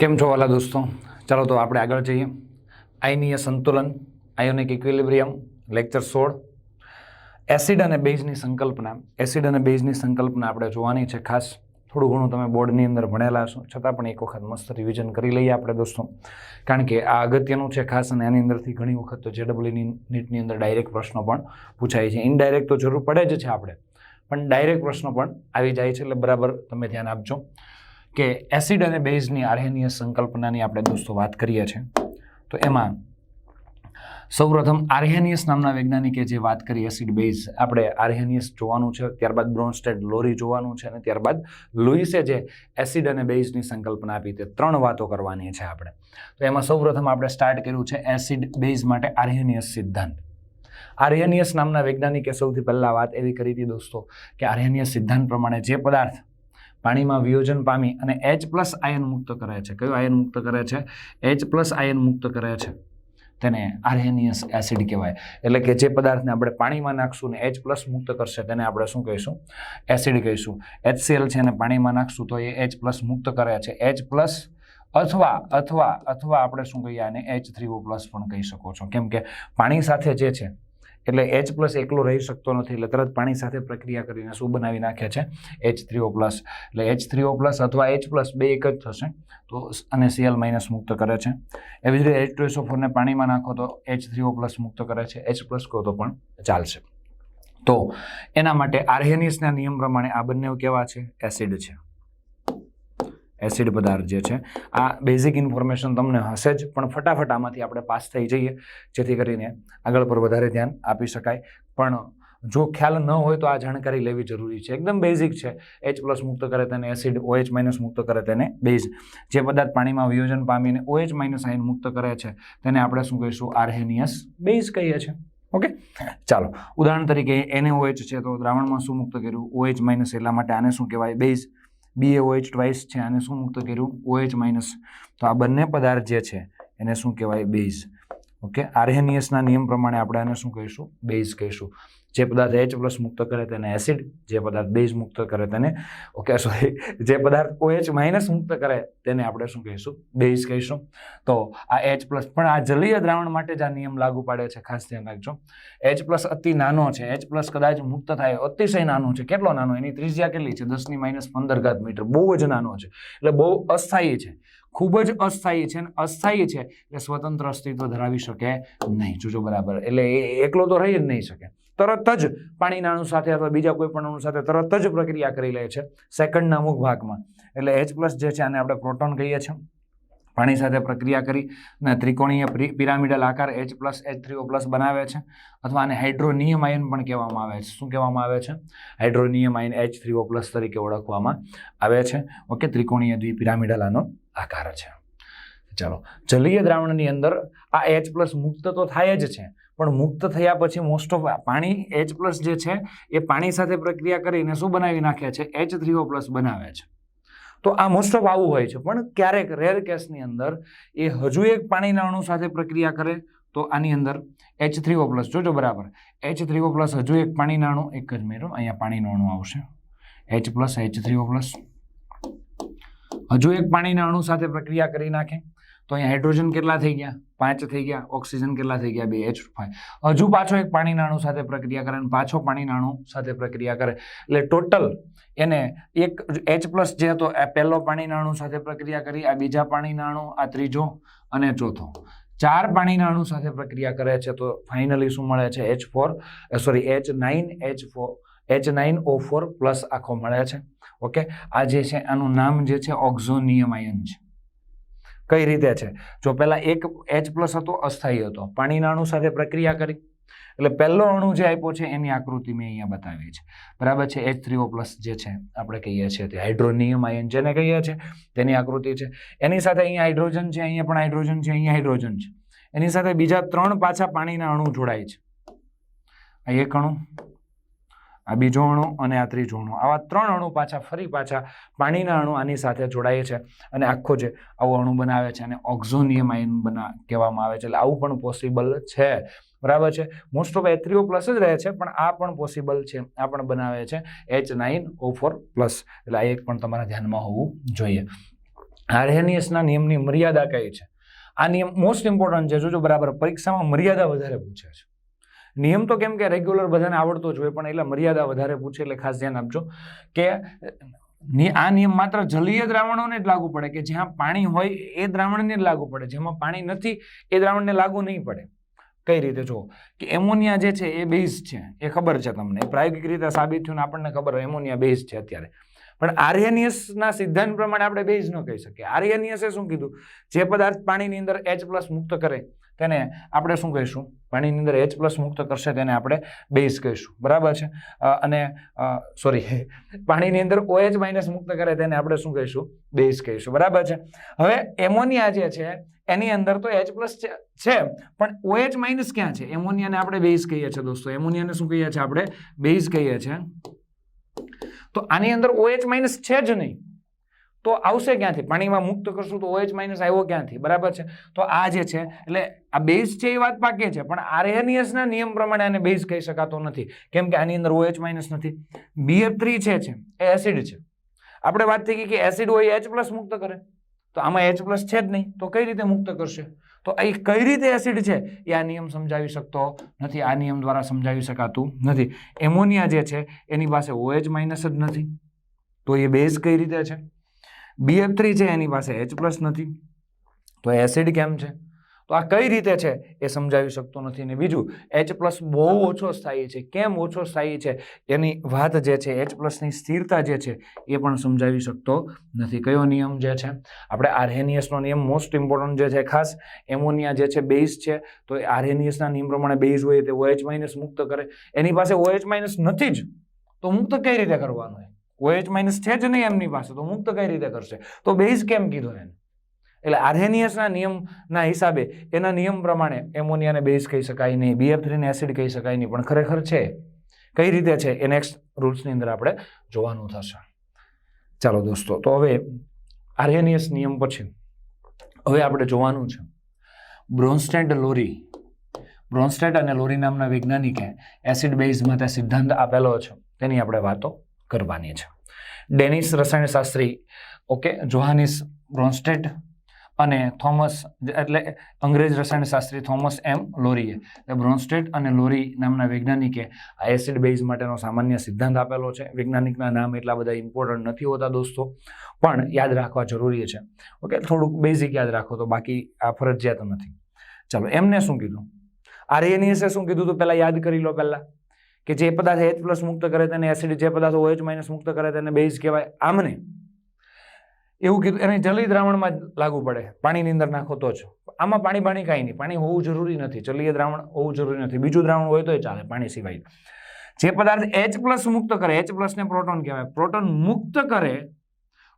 કેમ છો વાલા દોસ્તો? ચાલો તો આપણે આગળ જઈએ. આયનીય સંતુલન, આયોનિક ઇક્વિલિબ્રિયમ, લેક્ચર 16. એસિડ અને બેઝની સંકલ્પના. એસિડ અને બેઝની સંકલ્પના આપણે જોવાની છે. ખાસ થોડું ઘણું તમે બોર્ડની અંદર ભણેલા છો, છતાં પણ એક વખત મસ્ત રિવિઝન કરી લઈએ આપણે દોસ્તો, કારણ કે આ અગત્યનું છે ખાસ. અને આની અંદરથી ઘણી વખત તો JEE નીટની અંદર ડાયરેક્ટ પ્રશ્નો પણ પૂછાય છે. ઇનડાયરેક્ટ તો જરૂર પડે જ છે આપણે, પણ ડાયરેક્ટ પ્રશ્નો પણ આવી જાય છે, એટલે બરાબર તમે ધ્યાન આપજો કે એસિડ અને બેઝની આર્હેનિયસ સંકલ્પનાની આપણે દોસ્તો વાત કરીએ છીએ. તો એમાં સૌપ્રથમ આર્હેનિયસ નામના વૈજ્ઞાનિકે જે વાત કરી એસિડ બેઝ, આપણે આર્હેનિયસ જોવાનું છે, ત્યારબાદ બ્રોન્સ્ટેડ લોરી જોવાનું છે, અને ત્યારબાદ લુઈસે જે એસિડ અને બેઝની સંકલ્પના આપી તે ત્રણ વાતો કરવાની છે આપણે. તો એમાં સૌપ્રથમ આપણે સ્ટાર્ટ કર્યું છે એસિડ બેઝ માટે આર્હેનિયસ સિદ્ધાંત. આર્હેનિયસ નામના વૈજ્ઞાનિકે સૌથી પહેલા વાત એવી કરી હતી દોસ્તો કે આર્હેનિયસ સિદ્ધાંત પ્રમાણે જે પદાર્થ પાણીમાં વિયોજન પામી અને H+ આયન મુક્ત કરે છે, કયું આયન મુક્ત કરે છે? H+ આયન મુક્ત કરે છે, તેને આર્હેનિયસ એસિડ કહેવાય. એટલે કે જે પદાર્થને આપણે પાણીમાં નાખશું ને H+ મુક્ત કરશે તેને આપણે શું કહીશું? એસિડ કહીશું. HCl છે અને પાણીમાં નાખશું તો એ H+ મુક્ત કરે છે. H+ અથવા આપણે શું કહીએ આને H3O+ પણ કહી શકો છો, કેમ કે પાણી સાથે જે છે એટલે H+ એકલો રહી શકતો નથી, એટલે તરત પાણી સાથે પ્રક્રિયા કરીને શું બનાવી નાખે છે? H3O+. એટલે H3O+ અથવા H+ બે એક જ થશે તો, અને Cl- મુક્ત કરે છે. એવી જ રીતે H2SO4 ને પાણીમાં નાખો તો H3O+ મુક્ત કરે છે, H+ કહો તો પણ ચાલશે. તો એના માટે આર્હેનિયસના નિયમ પ્રમાણે આ બંને કેવા છે? એસિડ છે. એસિડ પદાર્થ જે છે, આ બેઝિક ઇન્ફોર્મેશન તમને હશે જ, પણ ફટાફટ આમાંથી આપણે પાસ થઈ જઈએ જેથી કરીને આગળ પર વધારે ધ્યાન આપી શકાય. પણ જો ખ્યાલ ન હોય તો આ જાણકારી લેવી જરૂરી છે. એકદમ બેઝિક છે. H+ મુક્ત કરે તેને એસિડ, OH- મુક્ત કરે તેને બેઝ. જે પદાર્થ પાણીમાં વિયોજન પામીને OH- આયન મુક્ત કરે છે તેને આપણે શું કહીશું? આર્હેનિયસ બેઝ કહીએ છીએ. ઓકે, ચાલો ઉદાહરણ તરીકે NaOH છે તો દ્રાવણમાં શું મુક્ત કર્યું? OH- એટલા માટે આને શું કહેવાય? બેઝ. BaOH ટ્વાઇસ છે, આને શું મુક્ત કર્યું? OH-. તો આ બંને પદાર્થ જે છે એને શું કહેવાય? બેઝ. ઓકે, આર્હેનિયસના નિયમ પ્રમાણે આપણે આને શું કહીશું? બેઝ કહીશું. જે પદાર્થ H+ મુક્ત કરે તેને એસિડ, જે પદાર્થ બેઝ મુક્ત કરે તેને જે પદાર્થ OH- મુક્ત કરે તેને આપણે શું કહીશું? બેઝ કહીશું. તો આ H+, પણ આ જલીય દ્રાવણ માટે જ આ નિયમ લાગુ પાડે છે, ખાસ ધ્યાન રાખજો. H+ અતિ નાનો છે, H+ કદાચ મુક્ત થાય અતિશય નાનો છે. કેટલો નાનો? એની ત્રિજ્યા કેટલી છે? 10⁻15 મીટર, બહુ જ નાનો છે, એટલે બહુ અસ્થાયી છે, ખૂબ જ અસ્થાયી છે. અને અસ્થાયી છે એટલે સ્વતંત્ર અસ્તિત્વ ધરાવી શકે નહીં. જોજો બરાબર, એટલે એ એકલો તો રહી જ નહીં શકે. તરત જ પાણીના અણુ સાથે અથવા બીજા કોઈ પણ અણુ સાથે તરત જ પ્રક્રિયા કરી લે છે સેકન્ડના અમુક ભાગમાં. એટલે H+ જે છે આને આપણે પ્રોટોન કહીએ છીએ. પાણી સાથે પ્રક્રિયા કરી અને ત્રિકોણીય પિરામિડલ આકાર H+ H3O+ બનાવે છે, અથવા આને હાઇડ્રોનિયમ આયન પણ કહેવામાં આવે છે. શું કહેવામાં આવે છે? હાઇડ્રોનિયમ આયન H3O+ તરીકે ઓળખવામાં આવે છે. ઓકે, ત્રિકોણીય દ્વિપિરામિડલ આનો આકાર છે. ચાલો, જલીય દ્રાવણની અંદર આ H+ મુક્ત તો થાય જ છે, પણ મુક્ત થયા પછી મોસ્ટ ઓફ પાણી H+ જે છે એ પાણી સાથે પ્રક્રિયા કરીને શું બનાવી નાખે છે? H3O+ બનાવે છે. તો આ મોસ્ટ ઓફ આવું હોય છે, પણ ક્યારેક રેર કેસની અંદર એ હજુ એક પાણીના અણુ સાથે પ્રક્રિયા કરે તો આની અંદર H3O+, જોજો બરાબર, H3O+ હજુ એક પાણીના અણુ, એક જ મિનિટ, અહીંયા પાણીનો અણુ આવશે, H+ H3O+, હજુ એક પાણીના અણુ સાથે પ્રક્રિયા કરી નાખે તો અહીંયા હાઇડ્રોજન કેટલા થઈ ગયા? 5 થઈ ગયા. ઓક્સિજન કેટલા થઈ ગયા? 2 H5. હજુ પાછો એક પાણીના અણુ સાથે પ્રક્રિયા કરે અને પાછો પાણીના અણુ સાથે પ્રક્રિયા કરે, એટલે ટોટલ એને એક H+ જે હતો એ પહેલો પાણીના અણુ સાથે પ્રક્રિયા કરી, આ બીજા પાણીના અણુ, આ ત્રીજો અને ચોથો, 4 પાણીના અણુ સાથે પ્રક્રિયા કરે છે તો ફાઇનલી શું મળે છે? H9O4+ આખો મળે છે. ઓકે, આ જે છે આનું નામ જે છે ઓક્ઝોનિયમ આયન છે. કઈ રીતે છે? જો પહેલા એક H+ હતો, અસ્થાયી હતો, પાણીના અણુ સાથે પ્રક્રિયા કરી એટલે પહેલો અણુ જે આપ્યો છે એની આકૃતિ મેં અહીંયા બતાવી છે, બરાબર છે. H3O+ જે છે આપણે કહીએ છીએ તે હાઇડ્રોનિયમ આયન જેને કહીએ છીએ તેની આકૃતિ છે. એની સાથે અહીંયા હાઇડ્રોજન છે, અહીંયા પણ હાઇડ્રોજન છે, અહીંયા હાઇડ્રોજન છે. એની સાથે બીજા 3 પાછા પાણીના અણુ જોડાય છે. આ એક અણુ, આ બીજો અણુ અને આ ત્રીજો અણુ, આવા 3 અણુ ફરી પાછા પાણીના અણુ આની સાથે જોડાય છે અને આખો જે આવો અણુ બનાવે છે અને ઓક્ઝોનિયમ આયન કહેવામાં આવે છે. એટલે આવું પણ પોસિબલ છે, બરાબર છે. મોસ્ટ ઓફ H3O+ જ રહે છે, પણ આ પણ પોસિબલ છે, આ પણ બનાવે છે H9O4+. એટલે આ એક પણ તમારા ધ્યાનમાં હોવું જોઈએ. આર્હેનિયસના નિયમની મર્યાદા કઈ છે? આ નિયમ મોસ્ટ ઇમ્પોર્ટન્ટ છે. જોજો બરાબર, પરીક્ષામાં મર્યાદા વધારે પૂછે છે. નિયમ તો કેમ કે રેગ્યુલર બધાને આવડતો જ હોય, પણ એટલે મર્યાદા વધારે પૂછે, એટલે ખાસ ધ્યાન આપજો કે આ નિયમ માત્ર જલીય દ્રાવણોને જ લાગુ પડે, કે જ્યાં પાણી હોય એ દ્રાવણને જ લાગુ પડે, જેમાં પાણી નથી એ દ્રાવણને લાગુ નહીં પડે. કઈ રીતે? જો કે એમોનિયા જે છે એ બેઝ છે, એ ખબર છે તમને, પ્રાયોગિક રીતે સાબિત થયું, આપણને ખબર હોય એમોનિયા બેઝ છે અત્યારે. પણ આર્હેનિયસના સિદ્ધાંત પ્રમાણે આપણે બેઝ ન કહી શકીએ. આર્હેનિયસે શું કીધું? જે પદાર્થ પાણીની અંદર H+ મુક્ત કરે તેને આપણે શું કહીશું? પાણીની અંદર H+ મુક્ત કરશે તેને આપણે બેઝ કહીશું. બરાબર છે? અને સોરી, પાણીની અંદર OH- મુક્ત કરે તેને આપણે શું કહીશું? બેઝ કહીશું. બરાબર છે? હવે એમોનિયા જે છે એની અંદર તો H+ છે, પણ OH- ક્યાં છે? એમોનિયાને આપણે બેઝ કહીએ છીએ દોસ્તો. એમોનિયાને શું કહીએ છીએ આપણે? બેઝ કહીએ છીએ. તો આની અંદર OH- છે જ નહીં, તો આવશે ક્યાંથી? પાણીમાં મુક્ત કરશું તો OH- આવ્યો ક્યાંથી? બરાબર છે? તો આ જે છે એટલે આ બેઝ છે એ વાત પાકે છે, પણ આર્હેનિયસના નિયમ પ્રમાણે આને બેઝ કહી શકાતો નથી, કેમ કે આની અંદર OH- નથી. BF3 છે એ એસિડ છે. આપણે વાત થઈ કે એસિડ હોય H+ મુક્ત કરે, તો આમાં H+ છે જ નહીં, તો કઈ રીતે મુક્ત કરશે? તો એ કઈ રીતે એસિડ છે એ આ નિયમ સમજાવી શકતો નથી. આ નિયમ દ્વારા સમજાવી શકાતું નથી. એમોનિયા જે છે એની પાસે OH- જ નથી, તો એ બેઝ કઈ રીતે છે? BF3 છે એની પાસે H+ નથી, તો એસિડ કેમ છે? તો આ કઈ રીતે છે એ સમજાવી શકતો નથી. ને બીજું, H+ બહુ ઓછો સ્થાયી છે. કેમ ઓછો સ્થાયી છે એની વાત જે છે, H+ ની સ્થિરતા જે છે એ પણ સમજાવી શકતો નથી. કયો નિયમ જે છે? આપણે આર્હેનિયસનો નિયમ મોસ્ટ ઇમ્પોર્ટન્ટ જે છે. ખાસ એમોનિયા જે છે બેઝ છે, તો આર્હેનિયસના નિયમ પ્રમાણે બેઝ હોય તે OH- મુક્ત કરે. એની પાસે OH- નથી જ, તો મુક્ત કઈ રીતે કરવાનું? OH- છે જ નહીં એમની પાસે, તો મુક્ત કઈ રીતે કરશે? તો બેઝ કેમ કીધું એને? એટલે આર્હેનિયસના નિયમના હિસાબે એના નિયમ પ્રમાણે એમોનિયાને બેઝ કહી શકાય નહીં, BF3 ને એસિડ કહી શકાય નહીં, પણ ખરેખર છે. કઈ રીતે છે એ નેક્સ્ટ રૂલ્સની અંદર આપણે જોવાનું થશે. ચાલો દોસ્તો, તો હવે આર્હેનિયસ નિયમ પછી હવે આપણે જોવાનું છે બ્રોન્સ્ટેડ લોરી. બ્રોન્સ્ટેડ અને લોરી નામના વૈજ્ઞાનિકે એસિડ બેઝ માટે સિદ્ધાંત આપેલો છે, તેની આપણે વાતો કરવાની છે. ડેનિશ રસાયણશાસ્ત્રી જોહાનિસ બ્રોન્સ્ટેડ અને થોમસ એટલે અંગ્રેજ રસાયણશાસ્ત્રી થોમસ M. લોરીએ બ્રોન્સ્ટેડ અને લોરી નામના વૈજ્ઞાનિકે આ એસિડ બેઝ માટેનો સામાન્ય સિદ્ધાંત આપેલો છે. વૈજ્ઞાનિકના નામ એટલા બધા ઇમ્પોર્ટન્ટ નથી હોતા દોસ્તો, પણ યાદ રાખવા જરૂરી છે. થોડુંક બેઝિક યાદ રાખો તો બાકી આ ફરજિયાત નથી. ચાલો, એમને શું કીધું? આર્હેનિયસે શું કીધું તો પહેલા યાદ કરી લો. પહેલા કે જે પદાર્થ H+ મુક્ત કરે તેને એસિડ, જે પદાર્થ OH- મુક્ત કરે તેને બેઝ કહેવાય. આમને એવું કીધું. એને જલીય દ્રાવણમાં જ લાગુ પડે, પાણીની અંદર નાખો તો જ. આમાં પાણી કાંઈ નહીં, પાણી હોવું જરૂરી નથી, જલીય દ્રાવણ હોવું જરૂરી નથી, બીજું દ્રાવણ હોય તોય ચાલે પાણી સિવાય. જે પદાર્થ H+ મુક્ત કરે, H+ ને પ્રોટોન કહેવાય, પ્રોટોન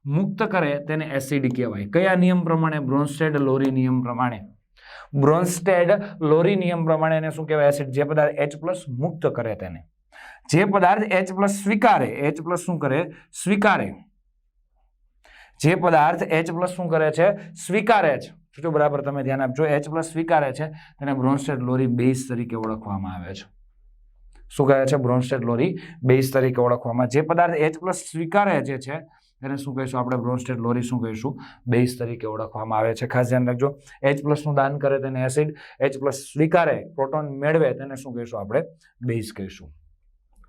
મુક્ત કરે તેને એસિડ કહેવાય. કયા નિયમ પ્રમાણે? બ્રોન્સ્ટેડ લોરી નિયમ પ્રમાણે. બ્રોન્સ્ટેડ લોરી નિયમ પ્રમાણે એને શું કહેવાય? એસિડ. જે પદાર્થ H+ મુક્ત કરે તેને. જે પદાર્થ H+ સ્વીકારે, H+ શું કરે? સ્વીકારે. જે પદાર્થ H+ શું કરે છે? સ્વીકારે છે. જો બરાબર તમે ધ્યાન આપજો, H+ સ્વીકારે છે તેને બ્રોન્સ્ટેડ લોરી બેઝ તરીકે ઓળખવામાં આવે છે. શું કહે છે? બ્રોન્સ્ટેડ લોરી બેઝ તરીકે ઓળખવામાં. જે પદાર્થ H+ સ્વીકારે જે છે તેને શું કહીશું આપણે? બ્રોન્સ્ટેડ લોરી શું કહીશું? બેઝ તરીકે ઓળખવામાં આવે છે. ખાસ ધ્યાન રાખજો, H+ નું દાન કરે તેને એસિડ, H+ સ્વીકારે, પ્રોટોન મેળવે તેને શું કહીશું આપણે? બેઝ કહીશું.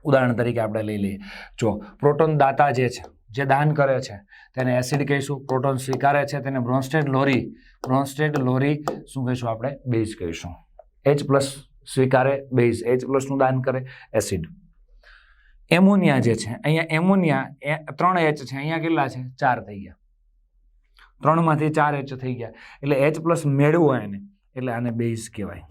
ઉદાહરણ તરીકે આપણે લઈ લઈએ. જો પ્રોટોન દાતા જે છે, જે દાન કરે છે તેને એસિડ કહીશું, પ્રોટોન સ્વીકારે છે તેને બ્રોન્સ્ટેડ લોરી શું કહીશું આપણે? બેઝ કહીશું. H+ સ્વીકારે બેઝ, H+ નું દાન કરે એસિડ. એમોનિયા જે છે, અહીંયા એમોનિયા 3 H છે, અહીંયા કેટલા છે? 4 થઈ ગયા. 3 માંથી 4 H થઈ ગયા, એટલે H+ મેળવો એને, એટલે આને બેઝ કહેવાય.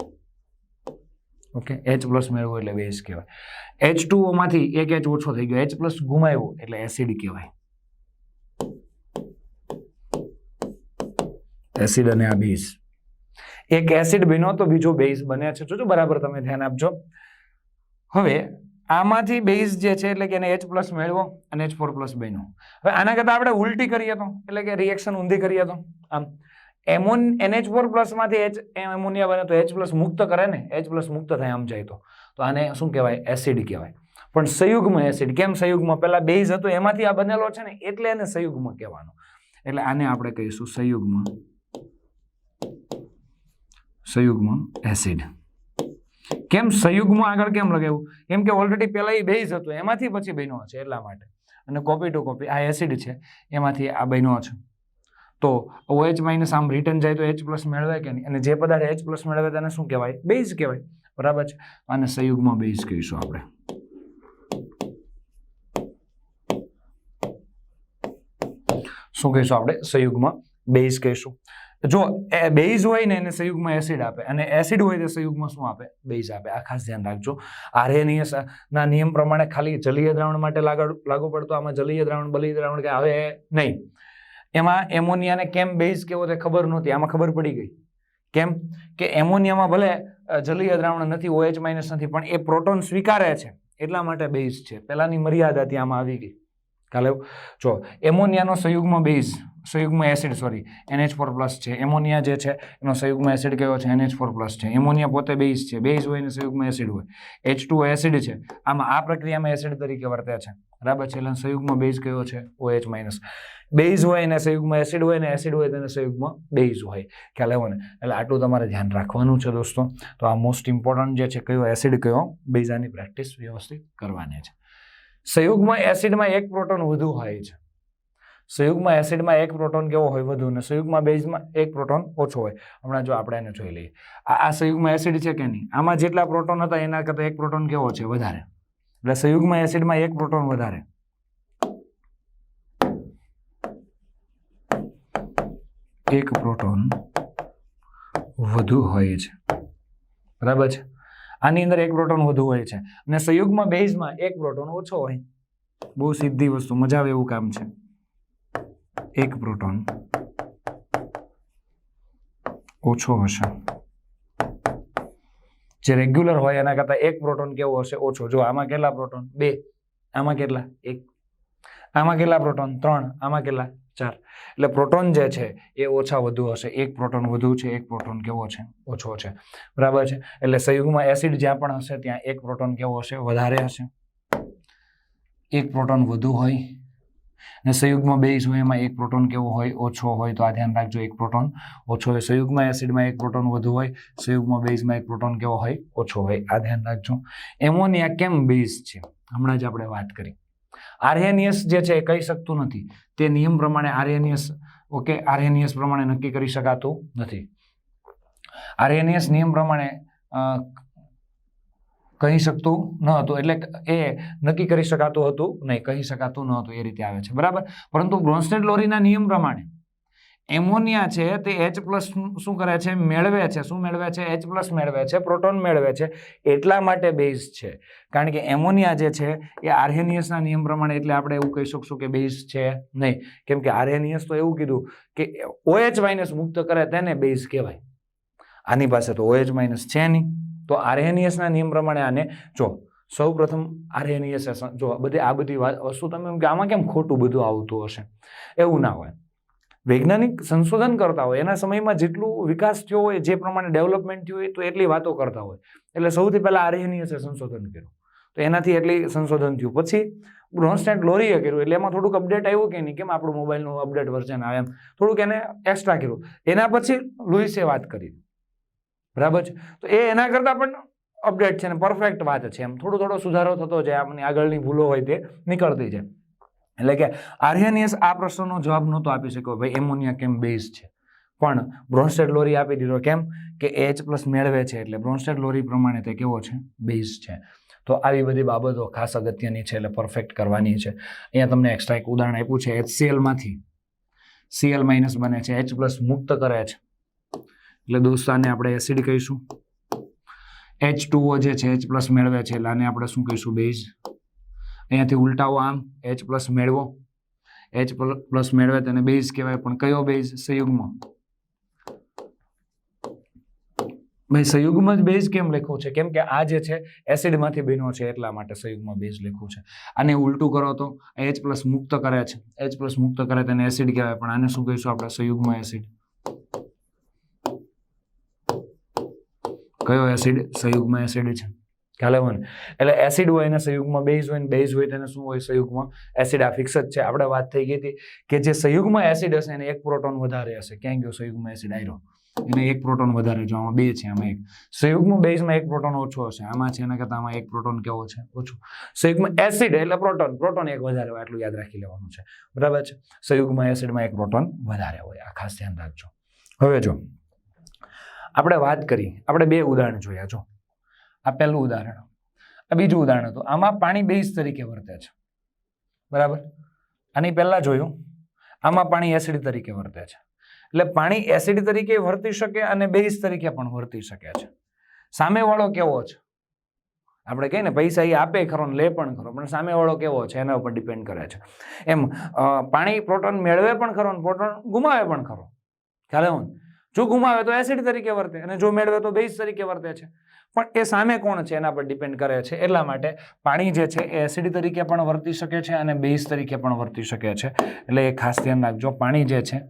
H+ મેળવો એટલે બેઝ કહેવાય. H2O માંથી 1 H ઓછો થઈ ગયો, H+ ગુમાવ્યો એટલે એસિડ કહેવાય. એસિડ અને આ બેઝ. એક એસિડ બન્યો તો બીજો બેઝ બને છે. જોજો બરાબર તમે ધ્યાન આપજો. હવે આમાંથી બેઝ જે છે એટલે કે એને H+ મેળવો અને H4+ બન્યો. હવે આના કરતા આપણે ઉલટી કરીએ તો, એટલે કે રિએક્શન ઊંધી કરીએ તો, આમ NH4+ માંથી એમોનિયા બને તો H+ મુક્ત કરે ને, H+ મુક્ત થાય આમ જાય તો આને શું કહેવાય? એસિડ કહેવાય. પણ સંયુગ્મ એસિડ. કેમ સંયુગ્મ? પેલા બેઝ હતો એમાંથી આ બનેલો છે ને, એટલે એને સંયુગ્મ કહેવાનું. એટલે આને આપણે કહીશું સંયુગ્મ એસિડ. કેમ સંયુગ્મ આગળ કેમ લગાવ્યું? કેમ કે ઓલરેડી પહેલા એ બેઝ હતો એમાંથી પછી બન્યો છે એટલા માટે. અને કોપી ટુ કોપી આ એસિડ છે એમાંથી આ બન્યો છે. તો OH માઇનસ આમ રિટર્ન જાય તો H પ્લસ મેળવે કે નહીં, અને જે પદાર્થ H પ્લસ મેળવે તેને શું કહેવાય? બેઝ કહેવાય. બરાબર છે. આને સંયુગ્મ બેઝ કહીશું આપણે. શું કહીશું આપણે? સંયુગ્મ બેઝ કહીશું. જો બેઝ હોય ને એને સંયુગ્મ એસિડ આપે, અને એસિડ હોય તો સંયુગ્મ શું આપે? બેઝ આપે. આ ખાસ ધ્યાન રાખજો. આરએનએસ ના નિયમ પ્રમાણે ખાલી જલીય દ્રાવણ માટે લાગુ પડતો, આમાં જલીય દ્રાવણ બલીય દ્રાવણ કે આવે નહીં. એમાં એમોનિયાને કેમ બેઝ કેવો તે ખબર નહોતી, આમાં ખબર પડી ગઈ. કેમ કે એમોનિયામાં ભલે જલીય દ્રાવણ નથી, OH માઇનસ નથી, પણ એ પ્રોટોન સ્વીકારે છે એટલા માટે બેઝ છે. પહેલાની મર્યાદા ત્યાં આમાં આવી ગઈ. ખ્યાલ આવ્યો? જો એમોનિયાનો સંયુગ્મ બેઝ, સંયુગ્મ એસિડ NH4+ છે. એમોનિયા જે છે એનો સંયુગ્મ એસિડ કયો છે? NH4+ છે. એમોનિયા પોતે બેઝ છે. બેઝ હોય ને સંયુગ્મ એસિડ હોય. H2O એસિડ છે, આમાં આ પ્રક્રિયામાં એસિડ તરીકે વર્તે છે. બરાબર છે. એટલે સંયુગ્મ બેઝ કયો છે? OH minus. બેઝ હોય ને સંયુગ્મ એસિડ હોય ને એસિડ હોય તેને સંયુગ્મ બેઝ હોય. ખ્યાલ આવ્યો ને? એટલે આટલું તમારે ધ્યાન રાખવાનું છે દોસ્તો. તો આ મોસ્ટ ઇમ્પોર્ટન્ટ જે છે, કયો એસિડ કયો બેઝ, આની પ્રેક્ટિસ વ્યવસ્થિત કરવાની છે. સંયુગ્મ એસિડમાં એક પ્રોટોન વધુ હોય છે. સંયુગ્મ એસિડમાં એક પ્રોટોન કેવો હોય? વધુ. ને સંયુગ્મ બેઝમાં એક પ્રોટોન ઓછો હોય. હમણાં જો આપણે એને જોઈ લઈએ. આ સંયુગ્મ એસિડ છે કે નહીં, આમાં જેટલા પ્રોટોન હતા એના કરતાં એક પ્રોટોન કેવો છે? વધારે. એટલે સંયુગ્મ એસિડમાં એક પ્રોટોન વધારે. એક પ્રોટોન વધુ હોય છે. બરાબર છે. આની અંદર એક પ્રોટોન વધુ હોય છે, અને સંયુગ્મ બેઝમાં એક પ્રોટોન ઓછો હોય. બહુ સીધી વસ્તુ, મજા આવે એવું કામ છે. એક પ્રોટોન ઓછો હશે. જે રેગ્યુલર હોય એના કરતા એક પ્રોટોન કેવો હશે? ઓછો. જો આમાં કેટલા પ્રોટોન? 2. આમાં કેટલા? 1. આમાં કેટલા પ્રોટોન? 3. આમાં કેટલા? 4. એટલે પ્રોટોન જે છે એ ઓછા વધુ હશે. એક પ્રોટોન વધુ છે, એક પ્રોટોન કેવો છે? ઓછો છે. બરાબર છે. એટલે સંયુગ્મ એસિડ જ્યાં પણ હશે ત્યાં એક પ્રોટોન કેવો હશે? વધારે હશે. એક પ્રોટોન વધુ હોય. ને સંયુગ્મ બેઝ હોય એમાં એક પ્રોટોન કેવો હોય? ઓછો હોય. તો આ ધ્યાન રાખજો, એક પ્રોટોન ઓછો હોય. સંયુગ્મ એસિડમાં એક પ્રોટોન વધુ હોય, સંયુગ્મ બેઝમાં એક પ્રોટોન કેવો હોય? ઓછો હોય. આ ધ્યાન રાખજો. એમોનિયા કેમ બેઝ છે હમણાં જ આપણે વાત કરી. આરએનએસ જે છે એ કહી શકતું નથી. તે નિયમ પ્રમાણે આરએનએસ પ્રમાણે નક્કી કરી શકાતું નથી. આરએનએસ નિયમ પ્રમાણે કહી શકતું ન હતું, એટલે એ નક્કી કરી શકાતું હતું નહીં, કહી શકાતું ન હતું, એ રીતે આવે છે. બરાબર. પરંતુ બ્રોન્સ્ટેડ-લોરીના નિયમ પ્રમાણે એમોનિયા છે તે H+ શું કરે છે? મેળવે છે. શું મેળવે છે? H+ મેળવે છે, પ્રોટોન મેળવે છે. એટલા માટે બેઝ છે. કારણ કે એમોનિયા જે છે એ આરએનએસના નિયમ પ્રમાણે, એટલે આપણે એવું કહી શકશું કે બેઝ છે નહીં. કેમ કે આરએનએસ તો એવું કીધું કે OH માઇનસ મુક્ત કરે તેને બેઝ કહેવાય. આની પાસે તો OH માઇનસ છે નહીં. તો આરએનએસના નિયમ પ્રમાણે આને જો સૌ પ્રથમ આરએનએસ જો આ બધી વસ્તુ તમે એમ કે આમાં કેમ ખોટું બધું આવતું હશે? એવું ના હોય. વૈજ્ઞાનિક સંશોધન કરતા હોય એના સમયમાં જેટલું વિકાસ થયો હોય, જે પ્રમાણે ડેવલપમેન્ટ થયું હોય, તો એટલી વાતો કરતા હોય. એટલે સૌથી પહેલા આરએનએસે સંશોધન કર્યું, તો એનાથી એટલી સંશોધન થયું. પછી બ્રોન્સ્ટેડ-લોરીએ કર્યું, એટલે એમાં થોડુંક અપડેટ આવ્યું કે નહીં, કેમ આપણું મોબાઈલનું અપડેટ વર્ઝન આવે એમ થોડુંક એને એક્સ્ટ્રા કર્યું. એના પછી લુઈસે વાત કરી. બરાબર છે. તો એના કરતાં પણ અપડેટ છે ને પરફેક્ટ વાત છે. એમ થોડો સુધારો થતો જાય, આપણી આગળની ભૂલો હોય તે નીકળતી જાય. એટલે કે આરએનએસ આ પ્રશ્નનો જવાબ નહોતો આપી શક્યો, ભાઈ એમોનિયા કેમ બેઝ છે, પણ બ્રોન્સ્ટેડ-લોરી આપી દીધો. કેમ કે H+ મેળવે છે, એટલે બ્રોન્સ્ટેડ-લોરી પ્રમાણે તે કેવો છે? બેઝ છે. તો આવી બધી બાબતો ખાસ અગત્યની છે, એટલે પરફેક્ટ કરવાની છે. અહીંયા તમને એક્સ્ટ્રા એક ઉદાહરણ આપ્યું છે. HCl માંથી Cl- બને છે, H+ મુક્ત કરે છે, એટલે દોસ્તો આને આપણે એસિડ કહીશું. H2O જે છે H+ મેળવે છે, એટલે આને આપણે શું કહીશું? બેઝ. અહીંયાથી ઉલટાવો, આમ H+ મેળવો, H+ મેળવે તેને બેઝ કહેવાય. પણ કયો બેઝ? સંયુગ્મ. ભાઈ સંયુગ્મ જ બેઝ કેમ લખ્યું છે? કેમ કે આ જે છે એસિડમાંથી બન્યો છે, એટલા માટે સંયુગ્મ બેઝ લખ્યું છે. આને ઉલટું કરો તો H+ મુક્ત કરે છે, H+ મુક્ત કરે તેને એસિડ કહેવાય. પણ આને શું કહીશું આપણે? સંયુગ્મ એસિડ. કયો એસિડ? સંયુગ્મ એસિડ છે. ખ્યાલ આવ્યો ને? એટલે એસિડ હોય એને સંયુગ્મ બેઝ હોય ને બેઝ હોય તેને શું હોય? સંયુગ્મ એસિડ. આ ફિક્સ જ છે. આપણે વાત થઈ ગઈ હતી કે જે સંયુગ્મ એસિડ હશે એને એક પ્રોટોન વધારે હશે. ક્યાં ગયો સંયુગ્મ એસિડ? આયરો. એને એક પ્રોટોન વધારે. જો આમાં 2 છે, આમાં 1. સંયુગ્મ બેઝમાં એક પ્રોટોન ઓછો હશે. આમાં છે એના કરતાં આમાં એક પ્રોટોન કેવો છે? ઓછો. સંયુગ્મ એસિડ એટલે પ્રોટોન એક વધારે હોય, આટલું યાદ રાખી લેવાનું છે. બરાબર છે? સંયુગ્મ એસિડમાં એક પ્રોટોન વધારે હોય. આ ખાસ ધ્યાન રાખજો. હવે જો આપણે વાત કરી, આપણે 2 ઉદાહરણ જોયા. જો આ પહેલું ઉદાહરણ, આ બીજું ઉદાહરણ હતું. આમાં પાણી બેઝ તરીકે વર્તે છે. બરાબર? આની પહેલા જોયું, આમાં પાણી એસિડ તરીકે વર્તે છે. એટલે પાણી એસિડ તરીકે વર્તી શકે અને બેઝ તરીકે પણ વર્તી શકે છે. સામેવાળો કેવો છે? આપણે કહીએ ને પૈસા એ આપે ખરો ને લે પણ ખરો, પણ સામેવાળો કેવો છે એના ઉપર ડિપેન્ડ કરે છે. એમ પાણી પ્રોટોન મેળવે પણ ખરો ને પ્રોટોન ગુમાવે પણ ખરો. ખ્યાલ આવ્યો ને? જો ગુમાવે તો એસિડ તરીકે વર્તે અને જો મેળવે તો બેઝ તરીકે વર્તે છે. પણ એ સામે કોણ છે એના પર ડિપેન્ડ કરે છે. એટલા માટે પાણી જે છે એ એસિડ તરીકે પણ વર્તી શકે છે અને બેઝ તરીકે પણ વર્તી શકે છે. એટલે એ ખાસ ધ્યાન રાખજો. પાણી જે છે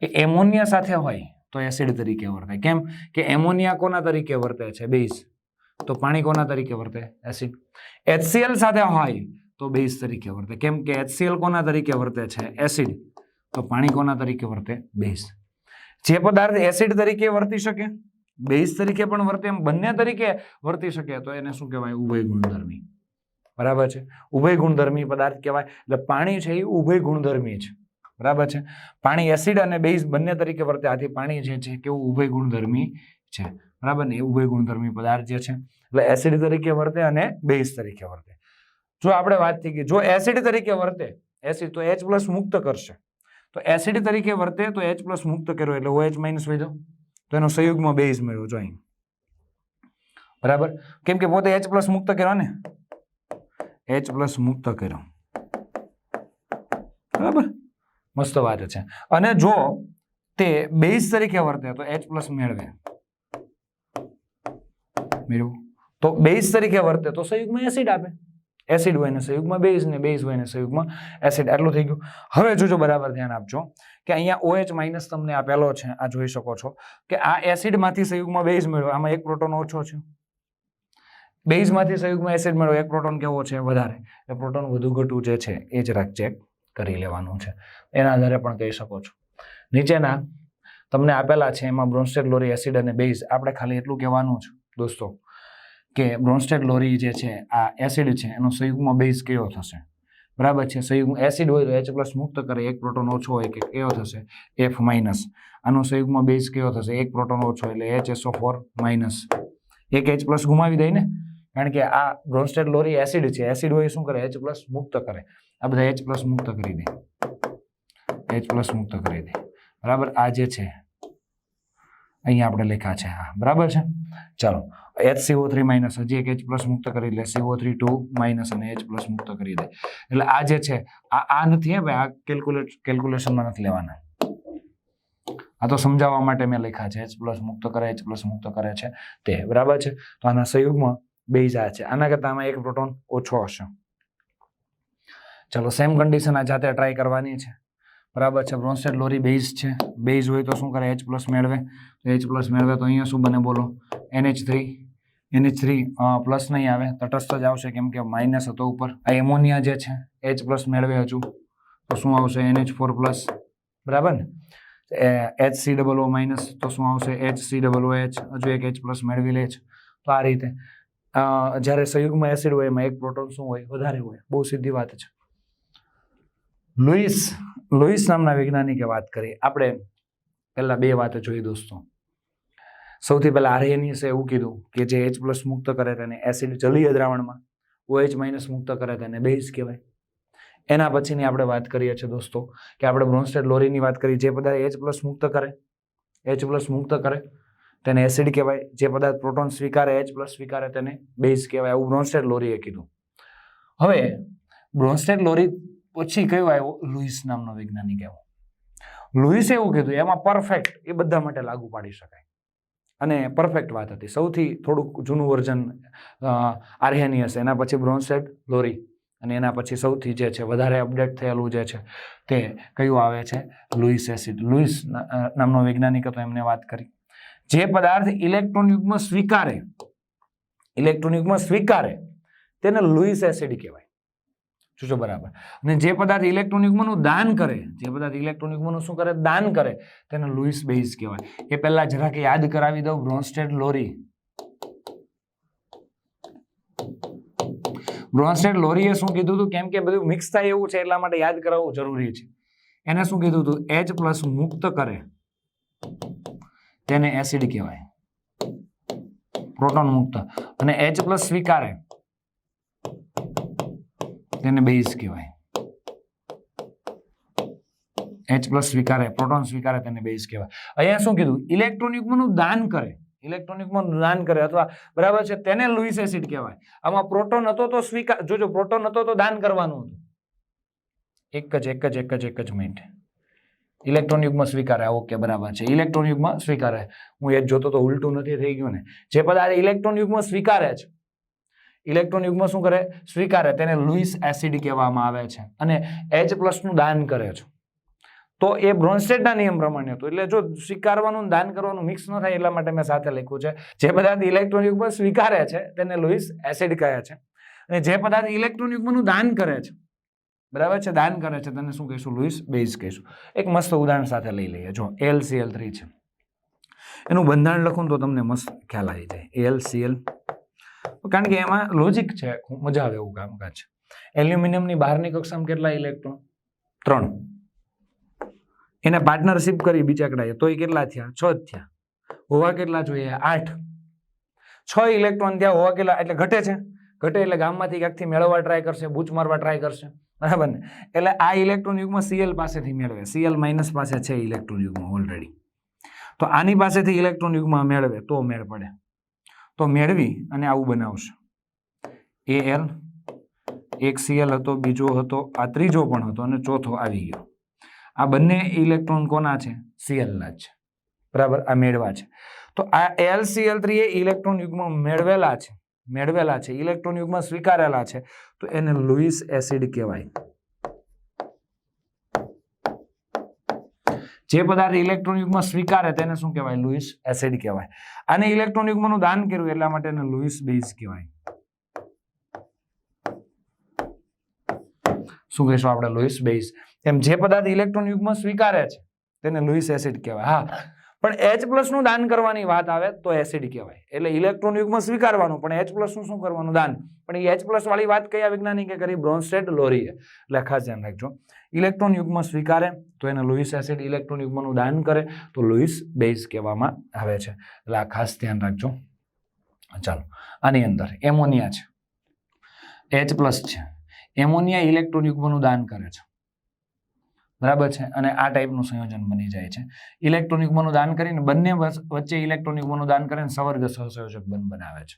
એ એમોનિયા સાથે હોય તો એસિડ તરીકે વર્તે. કેમ કે એમોનિયા કોના તરીકે વર્તે છે? બેઝ. તો પાણી કોના તરીકે વર્તે? એસિડ. HCl સાથે હોય તો બેઝ તરીકે વર્તે. કેમ કે HCl કોના તરીકે વર્તે છે? એસિડ. તો પાણી કોના તરીકે વર્તે? બેઝ. જે પદાર્થ એસિડ તરીકે વર્તી શકે, બેઝ તરીકે પણ વર્તે, એમ બંને તરીકે વર્તી શકે તો એને શું કહેવાય? ઉભય ગુણધર્મી. બરાબર છે? ઉભય ગુણધર્મી પદાર્થ કહેવાય. એટલે પાણી છે એ ઉભય ગુણધર્મી છે. બરાબર છે? પાણી એસિડ અને બેઝ બંને તરીકે વર્તે. આથી પાણી જે છે કેવું? ઉભય ગુણધર્મી છે. બરાબર ને? એ ઉભય ગુણધર્મી પદાર્થ જે છે એટલે એસિડ તરીકે વર્તે અને બેઝ તરીકે વર્તે. જો આપણે વાત થઈ ગઈ, જો એસિડ તરીકે વર્તે એસિડ તો H+ મુક્ત કરશે. તો એસિડ તરીકે વર્તે તો H+ મુક્ત કર્યો એટલે OH- વધ્યો તો એનો સંયુગ્મ બેઝ મળ્યો. જો અહીં. બરાબર? કેમ કે પોતે H+ મુક્ત કર્યો ને, H+ મુક્ત કર્યો. બરાબર? મસ્ત વાત છે. અને જો તે બેઝ તરીકે વર્તે તો H+ મેળવે. મેળવ્યું? તો બેઝ તરીકે વર્તે તો સંયુગ્મ એસિડ આપે. એસિડ હોય ને સંયુગ્મ બેઝ, ને બેઝ હોય ને સંયુગ્મ એસિડ. આટલું થઈ ગયું. હવે જોજો, બરાબર ધ્યાન આપજો કે અહીંયા OH- તમને આપેલો છે. આ જોઈ શકો છો કે આ એસિડમાંથી સંયુગ્મ બેઝ મેળવ્યો, આમાં એક પ્રોટોન ઓછો છે. બેઝમાંથી સંયુગ્મ એસિડ મેળવ્યો, એક પ્રોટોન કેવો છે? વધારે. એ પ્રોટોન વધુ ઘટું જે છે એ જ રાખ ચેક કરી લેવાનું છે. એના આધારે પણ કહી શકો છો. નીચેના તમને આપેલા છે એમાં બ્રોન્સ્ટેડ લોરી એસિડ અને બેઝ. આપણે ખાલી એટલું કહેવાનું છે દોસ્તો કે બ્રોન્સ્ટેડ લોરી જે છે આ એસિડ છે એનો સંયુગ્મ બેઝ કયો થશે? બરાબર છે? સંયુગ્મ એસિડ હોય તો H+ મુક્ત કરે, એક પ્રોટોન ઓછો હોય કે કયો થશે? F-. આનો સંયુગ્મ બેઝ કયો થશે? એક પ્રોટોન ઓછો એટલે HSO4-. એક H+ ગુમાવી દઈ ને, કારણ કે આ બ્રોન્સ્ટેડ લોરી એસિડ છે. એસિડ હોય શું કરે? H+ મુક્ત કરે. આ બધા H+ મુક્ત કરી દે. H+ મુક્ત કરી દે. બરાબર? આ જે છે અહીંયા આપણે લખ્યા છે. હા, બરાબર છે? ચાલો, HCO3- હજી એક H+ મુક્ત કરી લે, CO3(2- અને H+ મુક્ત કરી દે. એટલે આ જે છે આ નથી ભાઈ, આ કેલ્ક્યુલેશનમાં નથી લેવાના. આ તો સમજાવવા માટે મેં લખ્યા છે. H+ મુક્ત કરે, H+ મુક્ત કરે છે તે. બરાબર છે? તો આના સંયુગ્મ બેઝ આ છે. આના કરતા આમાં એક પ્રોટોન ઓછો હશે. ચાલો, સેમ કન્ડિશન આ જાતે ટ્રાય કરવાની છે. બરાબર છે? બ્રોન્સ્ટેડ લોરી બેઝ છે. બેઝ હોય તો શું કરે? H+ મેળવે. તો H+ મેળવે તો અહીંયા શું બને? બોલો? NH3 પ્લસ નહીં આવે, તટસ્થ જ આવશે કેમ કે માઇનસ હતો ઉપર. આ એમોનિયા જે છે H+ મેળવે હજુ તો શું આવશે? NH4+. બરાબર ને? HCOO- તો શું આવશે? HCOOH. હજુ એક H+ મેળવી લે છે. તો આ રીતે જ્યારે સંયુગ્મ એસિડ હોય એમાં એક પ્રોટોન શું હોય? વધારે હોય. બહુ સીધી વાત છે. લુઈસ નામના વૈજ્ઞાનિકે વાત કરી. આપણે પહેલા 2 વાતો જોઈ દોસ્તો. સૌથી પહેલા આર્હેનિયસે એવું કીધું કે જે H+ મુક્ત કરે તેને એસિડ જલીય દ્રાવણમાં, OH- મુક્ત કરે તેને બેઝ કહેવાય. એના પછીની આપણે વાત કરીએ છીએ દોસ્તો કે આપણે બ્રોન્સ્ટેડ લોરીની વાત કરી. જે પદાર્થ H+ મુક્ત કરે, H+ મુક્ત કરે તેને એસિડ કહેવાય. જે પદાર્થ પ્રોટોન સ્વીકારે, H+ સ્વીકારે તેને બેઝ કહેવાય. આવું બ્રોન્સ્ટેડ લોરીએ કીધું. હવે બ્રોન્સ્ટેડ લોરી પછી કયો આવ્યો? લુઈસ નામનો વૈજ્ઞાનિક આવ્યો. લુઈસે એવું કીધું એમાં પરફેક્ટ, એ બધા માટે લાગુ પાડી શકાય અને પરફેક્ટ વાત હતી. સૌથી થોડુંક જૂનું વર્ઝન આર્હેનિયસ, એના પછી બ્રોન્સ્ટેડ લોરી અને એના પછી સૌથી જે છે વધારે અપડેટ થયેલું જે છે તે કયું આવે છે? Louis acid. લુઈસ નામનો વૈજ્ઞાનિક હતો, એમને વાત કરી. જે પદાર્થ ઇલેક્ટ્રોન યુગ્મ સ્વીકારે ઇલેક્ટ્રોન યુગ્મ સ્વીકારે તેને લુઈસ એસિડ કહેવાય. જોજો બરાબર. અને જે પદાર્થ ઇલેક્ટ્રોન યુગ્મનું દાન કરે, જે પદાર્થ ઇલેક્ટ્રોન યુગ્મનું શું કરે, દાન કરે, તેને લુઈસ બેઝ કહેવાય. એ પહેલા જરાક યાદ કરાવી દઉં, બ્રોન્સ્ટેડ લોરી. બ્રોન્સ્ટેડ લોરીએ શું કીધું હતું, કેમ કે બધું મિક્સ થાય એવું છે એટલા માટે યાદ કરાવવું જરૂરી છે. એને શું કીધું હતું, H+ મુક્ત કરે તેને એસિડ કહેવાય, પ્રોટોન મુક્ત. અને H+ સ્વીકારે તેને બેઝ કહેવાય. H+ સ્વીકારે, પ્રોટોન સ્વીકારે તેને બેઝ કહેવાય. અહીંયા શું કીધું, ઇલેક્ટ્રોન યુગ્મનું દાન કરે, ઇલેક્ટ્રોન યુગ્મનું દાન કરે અથવા બરાબર છે તેને લુઈસ એસિડ કહેવાય. આમાં પ્રોટોન હતો તો સ્વીકાર, જોજો પ્રોટોન હતો તો દાન કરવાનું હતું. એક જ મિનિટ. ઇલેક્ટ્રોન યુગ્મ સ્વીકારે, ઓકે બરાબર છે, ઇલેક્ટ્રોન યુગ્મ સ્વીકારે. હું એ જ જોતો તો ઉલટું નથી થઈ ગયું ને. જે પદાર્થ ઇલેક્ટ્રોન યુગ્મ સ્વીકારે છે, ઇલેક્ટ્રોન યુગ્મ શું કરે, સ્વીકારે, તેને લુઈસ એસિડ કહેવામાં આવે છે. અને H+ નું દાન કરે છે. તો એ બ્રોન્સ્ટેડના નિયમ પ્રમાણે હતું. એટલે જો સ્વીકારવાનું દાન કરવાનું મિક્સ ન થાય એટલા માટે મેં સાથે લખ્યું છે. જે પદાર્થ ઇલેક્ટ્રોન યુગ્મ સ્વીકારે છે તેને લુઈસ એસિડ કહે છે. અને જે પદાર્થ ઇલેક્ટ્રોન યુગ્મનું દાન કરે છે, બરાબર છે, દાન કરે છે, તેને શું કહીશું, લુઈસ બેઝ કહીશું. એક મસ્ત ઉદાહરણ સાથે લઈ લઈએ. જો AlCl3 છે, એનું બંધારણ લખું તો તમને મસ્ત ખ્યાલ આવી જાય. AlCl, કારણ કે એમાં લોજિક છે, મજા આવે એવું કામકાજ છે. એલ્યુમિનિયમની બહારની કક્ષામાં કેટલા ઇલેક્ટ્રોન, 3. એને પાર્ટનરશિપ કરી બીજાકડાએ તોય કેટલા થયા, 6 જ થયા. હોવા કેટલા જોઈએ, 8. 6 ઇલેક્ટ્રોન થયા, હોવા કેટલા, એટલે ઘટે છે. ઘટે એટલે ગામમાંથી ક્યાંકથી મેળવવા ટ્રાય કરશે, બૂચ મારવા ટ્રાય કરશે, બરાબર ને. એટલે આ ઇલેક્ટ્રોન યુગ્મ Cl પાસેથી મેળવે, Cl- પાસે છે ઇલેક્ટ્રોન યુગ્મ ઓલરેડી. તો આની પાસેથી ઇલેક્ટ્રોન યુગ્મ મેળવે તો મેળ પડે. તો મેળવી અને આવું બનાવશે. Al, એક Cl હતો, બીજો હતો, આ ત્રીજો પણ હતો અને ચોથો આવી ગયો. આ બંને ઇલેક્ટ્રોન કોના છે, Cl ના છે, બરાબર. આ મેળવા છે. તો આ AlCl3 એ ઇલેક્ટ્રોન યુગ્મ મેળવેલા છે, ઇલેક્ટ્રોન યુગ્મ સ્વીકારેલા છે, તો એને લુઈસ એસિડ કહેવાય. જે પદાર્થ ઇલેક્ટ્રોન યુગ્મ સ્વીકારે તેને શું કહેવાય, લુઈસ એસિડ કહેવાય. આને ઇલેક્ટ્રોન યુગ્મનું દાન કર્યું એટલા માટે એને લુઈસ બેઝ કહેવાય. શું કહીશું આપણે, લુઈસ બેઝ. એમ જે પદાર્થ ઇલેક્ટ્રોન યુગ્મ સ્વીકારે છે તેને લુઈસ એસિડ કહેવાય. હા, પણ H+ નું દાન કરવાની વાત આવે તો એસિડ કહેવાય. એટલે ઇલેક્ટ્રોન યુગ્મ સ્વીકારવાનું, પણ H+ નું શું કરવાનું, દાન. પણ એ H+ વાળી વાત કયા વૈજ્ઞાનિકે કરી, બ્રોન્સ્ટેડ લોરીએ. એટલે ખાસ ધ્યાન રાખજો, ઇલેક્ટ્રોન યુગ્મ સ્વીકારે તો એને લુઈસ એસિડ, ઇલેક્ટ્રોન યુગ્મનું દાન કરે તો લુઈસ બેઝ કહેવામાં આવે છે. એટલે આ ખાસ ધ્યાન રાખજો. ચાલો, આની અંદર એમોનિયા છે, H+ છે. એમોનિયા ઇલેક્ટ્રોન યુગ્મનું દાન કરે છે, બરાબર છે. અને આ ટાઈપનું સંયોજન બની જાય છે. ઇલેક્ટ્રોન યુગ્મનું દાન કરીને બંને વચ્ચે ઇલેક્ટ્રોન યુગ્મનું દાન કરીને સવર્ગ સહસંયોજક બનાવે છે.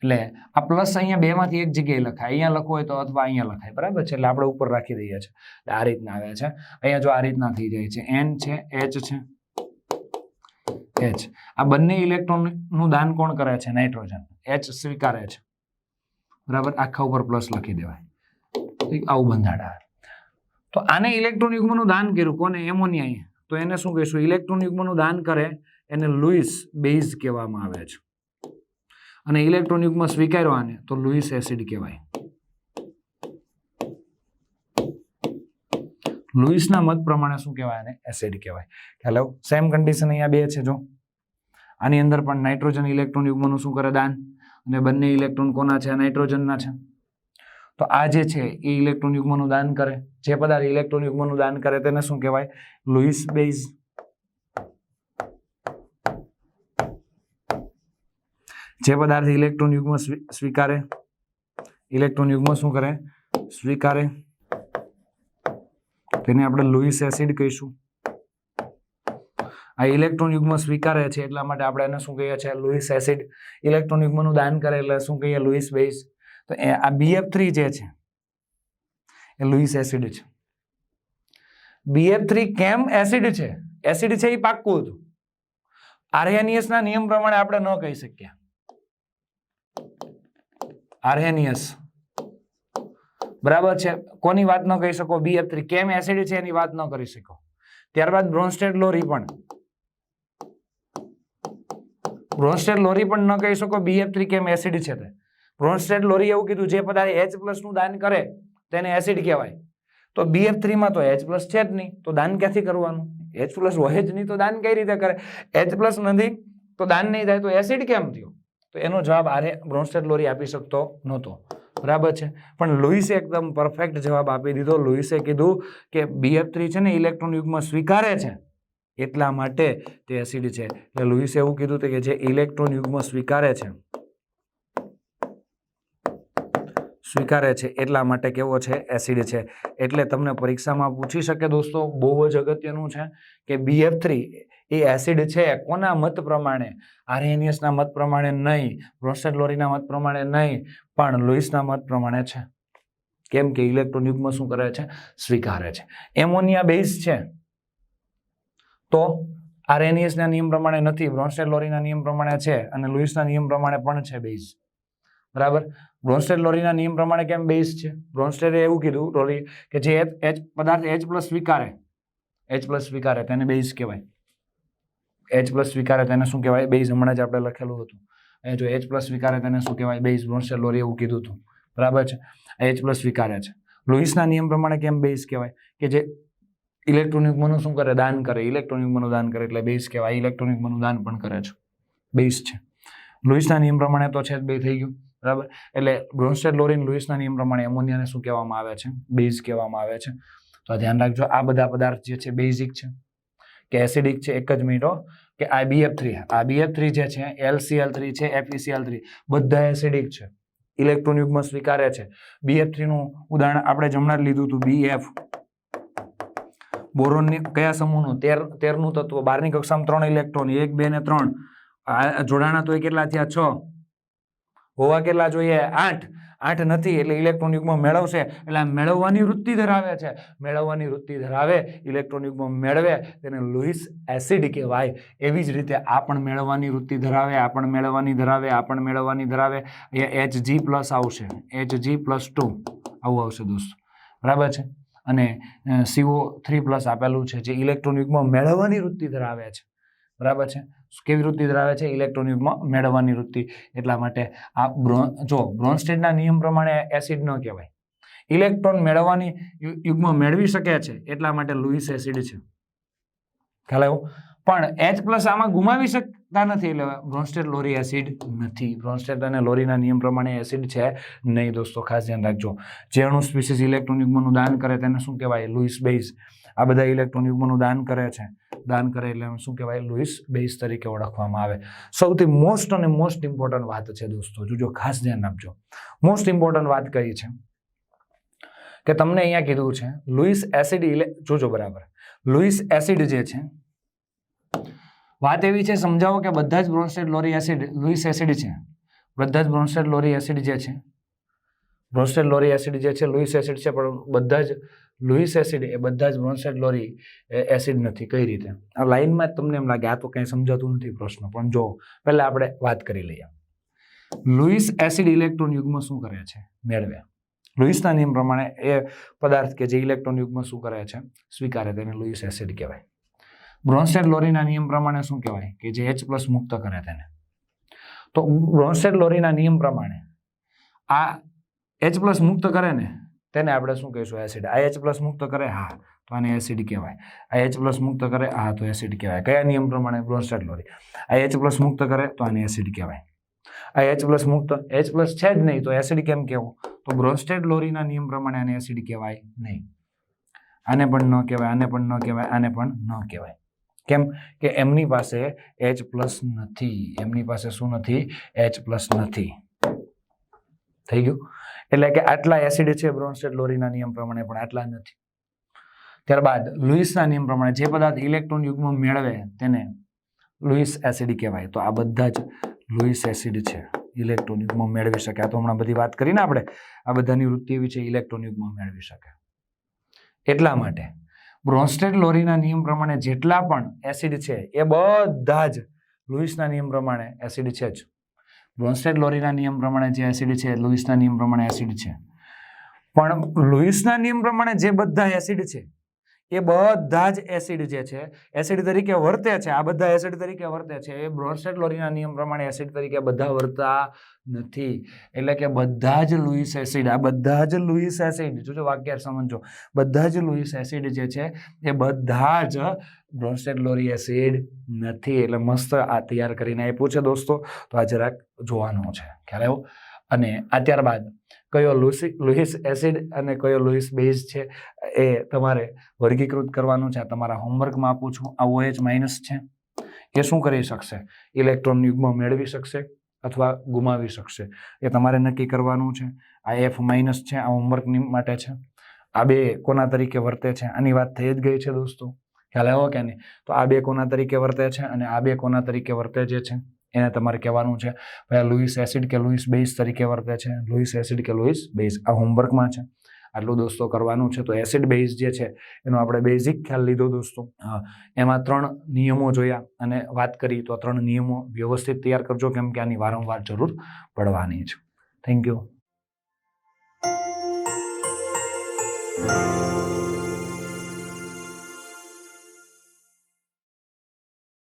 એટલે આ પ્લસ અહીંયા બેમાંથી એક જગ્યાએ લખાય, અહીંયા લખવું હોય તો અથવા અહીંયા લખાય, બરાબર છે. એટલે આપણે ઉપર રાખી દઈએ છીએ. આ રીતના આવે છે. અહીંયા જો આ રીતના થઈ જાય છે, N છે, H છે, H. આ બંને ઇલેક્ટ્રોનનું દાન કોણ કરે છે, નાઇટ્રોજન. H સ્વીકારે છે, બરાબર. આખા ઉપર પ્લસ લખી દેવાય, આવું બંધારણ આવે. તો આને ઇલેક્ટ્રોન યુગ્મનું દાન કર્યું, કોને, એમોનિયાએ, તો એને શું કહીશું, ઇલેક્ટ્રોન યુગ્મનું દાન કરે એને લુઈસ બેઝ કહેવામાં આવે છે. અને ઇલેક્ટ્રોન યુગ્મ સ્વીકાર્યો આને તો લુઈસ એસિડ કહેવાય. લુઈસના મત પ્રમાણે શું કહેવાય, આને એસિડ કહેવાય. હેલો, સેમ કન્ડિશન અહીંયા બે છે. જો આની અંદર પણ નાઇટ્રોજન ઇલેક્ટ્રોન યુગ્મનું શું કરે, દાન. અને બંને ઇલેક્ટ્રોન કોના છે, નાઇટ્રોજનના છે. તો આ જે છે એ ઇલેક્ટ્રોન યુગ્મનું દાન કરે. જે પદાર્થ ઇલેક્ટ્રોન યુગ્મનું દાન કરે તેને શું કહેવાય, લુઈસ બેઝ. જે પદાર્થ ઇલેક્ટ્રોન યુગ્મ સ્વીકારે, ઇલેક્ટ્રોન યુગ્મ શું કરે, સ્વીકારે, તેને આપણે લુઈસ એસિડ કહીશું. આ ઇલેક્ટ્રોન યુગ્મ સ્વીકારે છે એટલા માટે આપણે એને શું કહીએ છીએ, લુઈસ એસિડ. ઇલેક્ટ્રોન યુગ્મનું દાન કરે એટલે શું કહીએ, લુઈસ બેઝ. તો આ BF3 જે છે એ લુઈસ એસિડ છે. BF3 કેમ એસિડ છે, એસિડ છે એ પાક્કું હતું. આર્હેનિયસ ના નિયમ પ્રમાણે આપણે ન કહી શકીએ. આર્હેનિયસ, બરાબર છે, કોની વાત ન કહી શકો, BF3 કેમ એસિડ છે એની વાત ન કરી શકો. ત્યારબાદ બ્રોન્સ્ટેડ લોરી પણ, બ્રોન્સ્ટેડ લોરી પણ ન કહી શકો BF3 કેમ એસિડ છે તે બ્રોન્સ્ટેડ લોરી એવું કીધું જે પદાર્થ H+ નું દાન કરે તેને એસિડ કહેવાય તો BF3 માં તો H+ છે જ નહીં તો દાન ક્યાંથી કરવાનું H+ હોય જ નહીં તો દાન કઈ રીતે કરે H+ નથી તો દાન નહીં થાય તો એસિડ કેમ થયો તો એનો જવાબ આરે બ્રોન્સ્ટેડ લોરી આપી શકતો નહોતો બરાબર છે પણ લુઈસે એકદમ પરફેક્ટ જવાબ આપી દીધો લુઈસે કીધું કે BF3 છે ને ઇલેક્ટ્રોન યુગ્મ સ્વીકારે છે એટલા માટે તે એસિડ છે એટલે લુઈસે એવું કીધું કે જે ઇલેક્ટ્રોન યુગ્મ સ્વીકારે છે એટલા માટે કેવો છે એસિડ છે એટલે તમને પરીક્ષામાં પૂછી શકે દોસ્તો બહુ જ અગત્યનું છે કે BF3 એ એસિડ છે કોના મત પ્રમાણે આર્હેનિયસના મત પ્રમાણે નહીં બ્રોન્સ્ટેડ લોરીના મત પ્રમાણે નહીં પણ લુઈસના મત પ્રમાણે છે કેમ કે ઇલેક્ટ્રોન યુગ્મ શું કરે છે સ્વીકારે છે એમોનિયા બેઝ છે તો આર્હેનિયસના નિયમ પ્રમાણે નથી બ્રોન્સ્ટેડ લોરીના નિયમ પ્રમાણે છે અને લુઈસના નિયમ પ્રમાણે પણ છે બેઝ બરાબર બ્રોન્સ્ટેડ લોરીના નિયમ પ્રમાણે કેમ બેઝ છે બ્રોન્સ્ટેડે એવું કીધું લોરી કે જે પદાર્થ H+ સ્વીકારે તેને બેઝ કહેવાય H+ સ્વીકારે તેને શું કહેવાય બેઝ હમણાં જ આપણે લખેલું હતું એ જો H+ સ્વીકારે તેને શું કહેવાય બેઝ બ્રોન્સ્ટેડ લોરી એવું કીધું હતું બરાબર છે H+ સ્વીકારે છે લુઈસના નિયમ પ્રમાણે કેમ બેઝ કહેવાય કે જે ઇલેક્ટ્રોન યુગ્મનું શું કરે દાન કરે ઇલેક્ટ્રોન યુગ્મનું દાન કરે એટલે બેઝ કહેવાય ઇલેક્ટ્રોન યુગ્મનું દાન પણ કરે છે બેઝ છે લુઈસના નિયમ પ્રમાણે તો છે જ બે થઈ ગયું બરાબર એટલે બ્રોન્સ્ટેડ લોરીન લુઈસના નિયમ પ્રમાણે એમોનિયાને શું કહેવામાં આવે છે બેઝ કહેવામાં આવે છે તો ધ્યાન રાખજો આ બધા પદાર્થ જે છે બેઝિક છે કે એસિડિક છે એક જ મિનિટ કે આ BF3 જે છે LCl3 છે FeCl3 બધા એસિડિક છે ઇલેક્ટ્રોન યુગ્મ સ્વીકારે છે BF3 નું ઉદાહરણ આપણે હમણાં જ લીધું હતું BF બોરોનની કયા સમૂહનું 13 નું તત્વ 12ની કક્ષામાં 3 ઇલેક્ટ્રોન 1 2 ને 3 આ જોડાણા તો કેટલા થયા 6 હોવા કેટલા જોઈએ 8 નથી એટલે ઇલેક્ટ્રોન યુગ્મ મેળવશે એટલે મેળવવાની વૃત્તિ ધરાવે છે મેળવવાની વૃત્તિ ધરાવે ઇલેક્ટ્રોન યુગ્મ મેળવે તેને લુઈસ એસિડ કહેવાય એવી જ રીતે આ પણ મેળવવાની વૃત્તિ ધરાવે આ પણ મેળવવાની ધરાવે અહીંયા Hg+ આવશે Hg+2 આવું આવશે દોસ્તો બરાબર છે અને CO3+ આપેલું છે જે ઇલેક્ટ્રોન યુગ્મ મેળવવાની વૃત્તિ ધરાવે છે બરાબર છે કેવી વૃત્તિ ધરાવે છે ઇલેક્ટ્રોન યુગ્મ મેળવવાની વૃત્તિ એટલા માટે આ બ્રોન્સ્ટેડના નિયમ પ્રમાણે એસિડ ન કહેવાય ઇલેક્ટ્રોન મેળવવાની યુગ્મ મેળવી શકે છે એટલા માટે લુઈસ એસિડ છે ખ્યાલ આવ્યો પણ H+ આમાં ગુમાવી શકતા નથી એટલે બ્રોન્સ્ટેડ લોરી એસિડ નથી બ્રોન્સ્ટેડ અને લોરીના નિયમ પ્રમાણે એસિડ છે નહીં દોસ્તો ખાસ ધ્યાન રાખજો જે અણુ સ્પીસીસ ઇલેક્ટ્રોન યુગ્મનું દાન કરે તેને શું કહેવાય લુઈસ બેઝ આ બધા ઇલેક્ટ્રોન યુગ્મનું દાન કરે એટલે શું કહેવાય લુઈસ બેઝ તરીકે ઓળખવામાં આવે સૌથી મોસ્ટ ઇમ્પોર્ટન્ટ વાત છે દોસ્તો જોજો ખાસ ધ્યાન આપજો મોસ્ટ ઇમ્પોર્ટન્ટ વાત કઈ છે કે તમને અહીંયા કીધું છે લુઈસ એસિડ જોજો બરાબર લુઈસ એસિડ જે છે વાત એવી છે સમજાવો કે બધા જ બ્રોન્સ્ટેડ લોરી એસિડ લુઈસ એસિડ છે બધા જ બ્રોન્સ્ટેડ લોરી એસિડ જે છે બ્રોન્સ્ટેડ લોરી એસિડ જે છે લુઈસ એસિડ છે પણ બધા જ લુઈસ એસિડ એ બધા જ બ્રોન્સ્ટેડ લોરી એસિડ નથી કઈ રીતે આ લાઈનમાં જ તમને એમ લાગે આ તો કંઈ સમજાતું નથી પ્રશ્ન પણ જો પહેલા આપણે વાત કરી લઈએ લુઈસ એસિડ ઇલેક્ટ્રોન યુગ્મ શું કરે છે મેળવે લુઈસના નિયમ પ્રમાણે એ પદાર્થ કે જે ઇલેક્ટ્રોન યુગ્મ શું કરે છે સ્વીકારે તેને લુઈસ એસિડ કહેવાય બ્રોન્સ્ટેડ લોરીના નિયમ પ્રમાણે શું કહેવાય કે જે H+ મુક્ત કરે તેને તો બ્રોન્સ્ટેડ લોરીના નિયમ પ્રમાણે આ H+ મુક્ત કરે ને તેને આપણે શું કહીશું એસિડ આ H+ મુક્ત કરે હા તો આને એસિડ કહેવાય આ H+ મુક્ત કરે હા તો એસિડ કહેવાય કયા નિયમ પ્રમાણે બ્રોન્સ્ટેડ લોરી આ H+ મુક્ત કરે તો આને એસિડ કહેવાય આ H+ મુક્ત H+ છે જ નહીં તો એસિડ કેમ કહેવું તો બ્રોન્સ્ટેડ લોરીના નિયમ પ્રમાણે આને એસિડ કહેવાય નહીં આને પણ ન કહેવાય આને પણ ન કહેવાય આને પણ ન કહેવાય કેમ કે એમની પાસે H+ નથી એમની પાસે શું નથી H+ નથી થઈ ગયું એટલે કે આટલા એસિડ છે બ્રોન્સ્ટેડ લોરીના નિયમ પ્રમાણે પણ આટલા નથી ત્યારબાદ લુઈસના નિયમ પ્રમાણે જે પદાર્થ ઇલેક્ટ્રોન યુગ્મ મેળવે તેને લુઈસ એસિડ કહેવાય તો આ બધા જ લુઈસ એસિડ છે ઇલેક્ટ્રોન યુગ્મ મેળવી શકે આ તો હમણાં બધી વાત કરીને આપણે આ બધાની વૃત્તિ એવી છે ઇલેક્ટ્રોન યુગ્મ મેળવી શકે એટલા માટે બ્રોન્સ્ટેડ લોરીના નિયમ પ્રમાણે જેટલા પણ એસિડ છે એ બધા જ લુઈસના નિયમ પ્રમાણે એસિડ છે જ બ્રોન્સ્ટેડ લોરીના નિયમ પ્રમાણે જે એસિડ છે લુઈસના નિયમ પ્રમાણે એસિડ છે પણ લુઈસના નિયમ પ્રમાણે જે બધા એસિડ છે એ બધા જ એસિડ જે છે એસિડ તરીકે વર્તે છે, આ બધા એસિડ તરીકે વર્તે છે, એ બ્રોન્સ્ટેડ-લોરીના નિયમ પ્રમાણે એસિડ તરીકે બધા વર્તા નથી. એટલે કે બધા જ લુઈસ એસિડ, આ બધા જ લુઈસ એસિડ, જોજો વાક્ય સમજો, બધા જ લુઈસ એસિડ જે છે એ બધા જ બ્રોન્સ્ટેડ-લોરી એસિડ નથી. એટલે મસ્ત આ તૈયાર કરીને આપ્યું છે દોસ્તો, તો આ જરાક જોવાનું છે, ખ્યાલ આવ્યો. અને આ ત્યારબાદ કયો લુઈસ એસિડ અને કયો લુઈસ બેઝ છે એ તમારે વર્ગીકૃત કરવાનું છે. તમારા હોમવર્કમાં આપું છું. આ OH- છે, એ શું કરી શકશે? ઇલેક્ટ્રોન યુગ્મ મેળવી શકશે અથવા ગુમાવી શકશે, એ તમારે નક્કી કરવાનું છે. આ F- છે, આ હોમવર્કની માટે છે. આ બે કોના તરીકે વર્તે છે આની વાત થઈ જ ગઈ છે દોસ્તો, ખ્યાલ આવ્યો કે નહીં? તો આ બે કોના તરીકે વર્તે છે અને આ બે કોના તરીકે વર્તે જે છે એને તમારે કહેવાનું છે. ભાઈ લુઈસ એસિડ કે લુઈસ બેઝ તરીકે વર્તે છે, લુઈસ એસિડ કે લુઈસ બેઝ, આ હોમવર્કમાં છે. આટલું દોસ્તો કરવાનું છે. તો એસિડ બેઝ જે છે એનો આપણે બેઝિક ખ્યાલ લીધો દોસ્તો. એમાં 3 નિયમો જોયા અને વાત કરી, તો 3 નિયમો વ્યવસ્થિત તૈયાર કરજો, કેમ કે આની વારંવાર જરૂર પડવાની છે. Thank you.